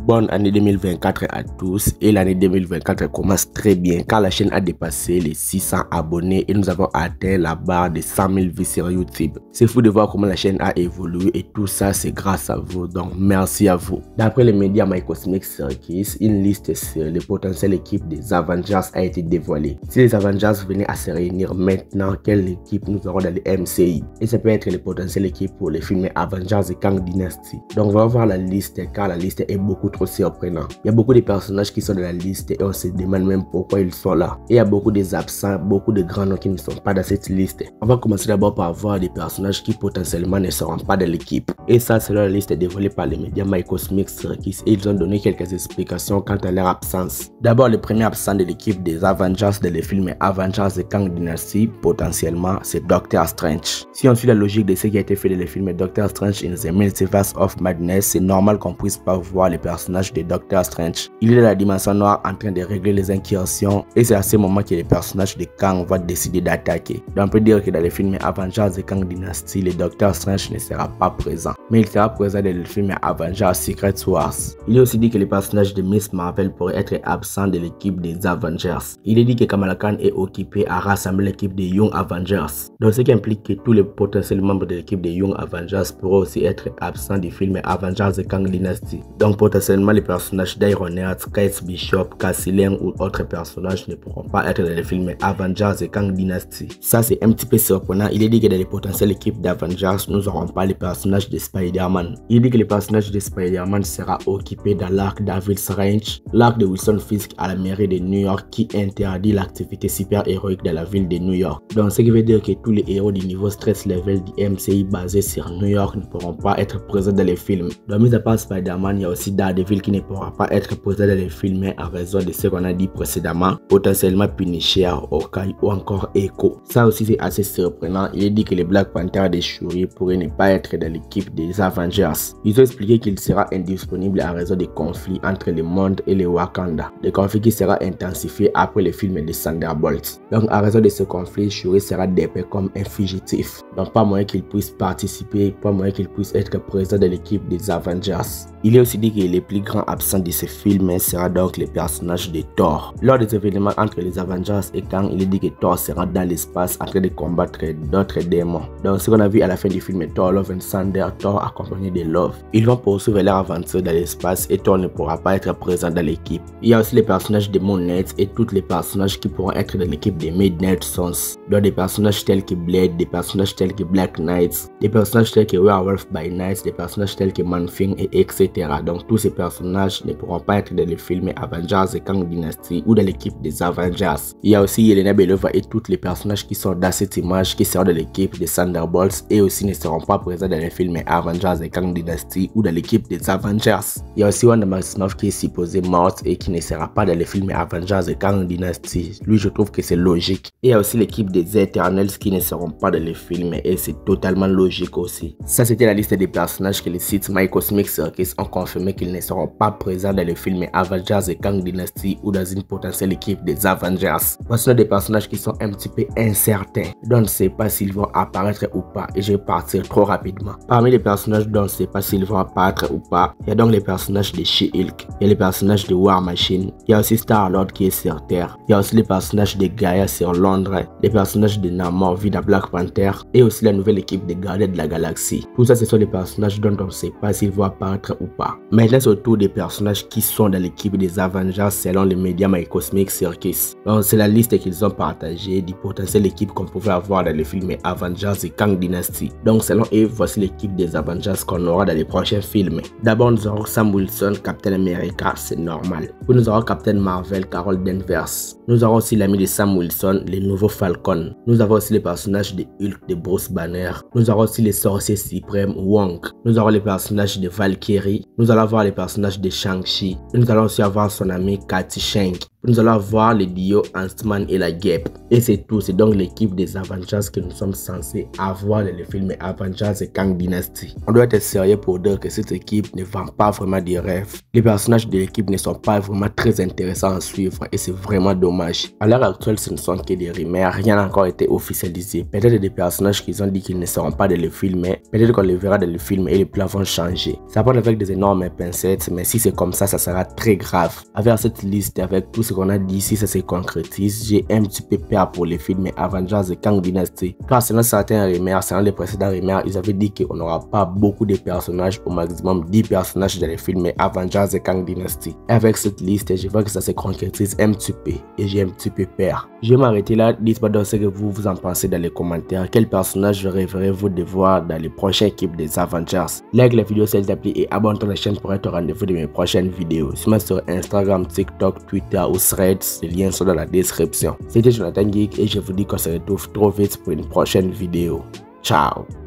Bonne année 2024 à tous et l'année 2024 commence très bien car la chaîne a dépassé les 600 abonnés et nous avons atteint la barre de 100 000 vues sur YouTube. C'est fou de voir comment la chaîne a évolué et tout ça c'est grâce à vous, donc merci à vous. D'après les médias My Cosmic Circus, une liste sur les potentielles équipes des Avengers a été dévoilée. Si les Avengers venaient à se réunir maintenant, quelle équipe nous aurons dans les MCI? Et ça peut être les potentielles équipes pour les films Avengers et Kang Dynasty. Donc on va voir la liste car la liste est beaucoup trop surprenant. Il y a beaucoup de personnages qui sont dans la liste et on se demande même pourquoi ils sont là. Et il y a beaucoup des absents, beaucoup de grands noms qui ne sont pas dans cette liste. On va commencer d'abord par voir des personnages qui potentiellement ne seront pas de l'équipe. Et ça c'est la liste dévoilée par les médias My Cosmic Circus et ils ont donné quelques explications quant à leur absence. D'abord le premier absent de l'équipe des Avengers dans les films Avengers et Kang Dynasty, potentiellement c'est Doctor Strange. Si on suit la logique de ce qui a été fait dans les films Doctor Strange in the Multiverse of Madness, c'est normal qu'on puisse pas voir les personnages de Doctor Strange. Il est dans la dimension noire en train de régler les incursions et c'est à ce moment que les personnages de Kang vont décider d'attaquer. Donc on peut dire que dans les films Avengers et Kang Dynasty, le Doctor Strange ne sera pas présent, mais il sera présent dans le film Avengers Secret Wars. Il est aussi dit que les personnages de Miss Marvel pourraient être absents de l'équipe des Avengers. Il est dit que Kamala Khan est occupé à rassembler l'équipe des Young Avengers. Donc ce qui implique que tous les potentiels membres de l'équipe des Young Avengers pourraient aussi être absents du film Avengers et Kang Dynasty. Donc potentiellement les personnages d'Ironheart, Kate Bishop, Cassie Lang ou autres personnages ne pourront pas être dans les films Avengers et Kang Dynasty. Ça c'est un petit peu surprenant. Il est dit que dans les potentielles équipes d'Avengers, nous n'aurons pas les personnages de Spider-Man. Il dit que les personnages de Spider-Man sera occupé dans l'arc d'Avil Strange, l'arc de Wilson Fisk à la mairie de New York qui interdit l'activité super-héroïque dans la ville de New York. Donc ce qui veut dire que tous les héros du niveau stress level du MCI basé sur New York ne pourront pas être présents dans les films. Donc mis à part Spider-Man, il y a aussi Daredevil qui ne pourra pas être présent dans les films à raison de ce qu'on a dit précédemment, potentiellement Punisher, Hawkeye ou encore Echo. Ça aussi c'est assez surprenant. Il est dit que les Black Panther de Shuri pourraient ne pas être dans l'équipe des Avengers. Ils ont expliqué qu'il sera indisponible à raison des conflits entre le monde et les Wakanda. Des conflits qui sera intensifié après le film de Thunderbolts. Donc à raison de ce conflit, Shuri sera dépeint comme un fugitif. Donc pas moyen qu'il puisse participer, pas moyen qu'il puisse être présent dans l'équipe des Avengers. Il est aussi dit que les plus grands absents de ce film sera donc les personnages de Thor. Lors des événements entre les Avengers et Kang, il est dit que Thor sera dans l'espace en train de combattre d'autres démons. Donc ce qu'on a vu à la fin du film Thor Love and Thunder, Thor accompagné de Love. Ils vont poursuivre leur aventure dans l'espace et Thor ne pourra pas être présent dans l'équipe. Il y a aussi les personnages de Moon Knight et tous les personnages qui pourront être dans l'équipe de Midnight Suns. Donc des personnages tels que Blade, des personnages tels que Black Knight, des personnages tels que Werewolf by Night, des personnages tels que Man-Thing et etc. Donc tous ces personnages ne pourront pas être dans les films Avengers et Kang Dynasty ou dans l'équipe des Avengers. Il y a aussi Yelena Belova et tous les personnages qui sont dans cette image qui seront de l'équipe des Thunderbolts et aussi ne seront pas présents dans les films Avengers et Kang Dynasty ou dans l'équipe des Avengers. Il y a aussi Wanda Maximoff qui est supposé morte et qui ne sera pas dans les films Avengers et Kang Dynasty. Lui je trouve que c'est logique. Et il y a aussi l'équipe des Eternals qui ne seront pas dans les films et c'est totalement logique aussi. Ça c'était la liste des personnages que les sites My Cosmic Circus ont confirmé qu'ils ne seront pas présents dans les films Avengers et Kang Dynasty ou dans une potentielle équipe des Avengers. Voici des personnages qui sont un petit peu incertains, dont on ne sait pas s'ils vont apparaître ou pas et je vais partir trop rapidement. Parmi les personnages dont on ne sait pas s'ils vont apparaître ou pas, il y a donc les personnages de She-Hulk, il y a les personnages de War Machine, il y a aussi Star-Lord qui est sur Terre, il y a aussi les personnages de Gaia sur Londres, les personnages de Namor vu dans Black Panther et aussi la nouvelle équipe des Gardiens de la Galaxie. Tout ça ce sont les personnages dont on ne sait pas s'ils vont apparaître ou pas. Maintenant c'est au tour des personnages qui sont dans l'équipe des Avengers selon les médias My Cosmic Circus. Donc c'est la liste qu'ils ont partagée du potentiel équipe qu'on pouvait avoir dans les films Avengers et Kang Dynasty. Donc selon eux, voici l'équipe des Avengers qu'on aura dans les prochains films. D'abord nous aurons Sam Wilson, Captain America, c'est normal. Puis nous aurons Captain Marvel, Carol Danvers. Nous aurons aussi l'ami de Sam Wilson, le nouveau Falcon. Nous avons aussi les personnages de Hulk de Bruce Banner. Nous aurons aussi les sorciers suprêmes Wong. Nous aurons les personnages de Valkyrie. Nous allons voir les personnages de Shang-Chi. Nous allons aussi avoir son ami Katy Shank. Nous allons voir le duo Ant-Man et la Guêpe. Et c'est tout, c'est donc l'équipe des Avengers que nous sommes censés avoir dans les films Avengers et Kang Dynasty. On doit être sérieux pour dire que cette équipe ne vend pas vraiment des rêves. Les personnages de l'équipe ne sont pas vraiment très intéressants à suivre et c'est vraiment dommage. À l'heure actuelle, ce ne sont que des rumeurs, rien n'a encore été officialisé. Peut-être des personnages qui ont dit qu'ils ne seront pas dans les films, peut-être qu'on les verra dans les films et les plans vont changer. Ça part avec des énormes pincettes tête, mais si c'est comme ça sera très grave. Avec cette liste, avec tout ce qu'on a dit ici, ça se concrétise. J'ai un petit peu peur pour les films Avengers de Kang Dynasty. Car selon certains rumeurs, selon les précédents rumeurs, ils avaient dit qu'on n'aura pas beaucoup de personnages, au maximum 10 personnages dans les films Avengers de Kang Dynasty. Et avec cette liste, je vois que ça se concrétise un petit peu et j'ai un petit peu peur. Je vais m'arrêter là. Dites-moi donc ce que vous en pensez dans les commentaires. Quel personnage rêverez-vous de voir dans les prochaines équipes des Avengers? Like la vidéo s'il te plaît et abonne-toi à la chaîne pour être au rendez-vous de mes prochaines vidéos. Suis-moi sur Instagram, TikTok, Twitter ou Threads. Les liens sont dans la description. C'était Jonathan Geek et je vous dis qu'on se retrouve trop vite pour une prochaine vidéo. Ciao!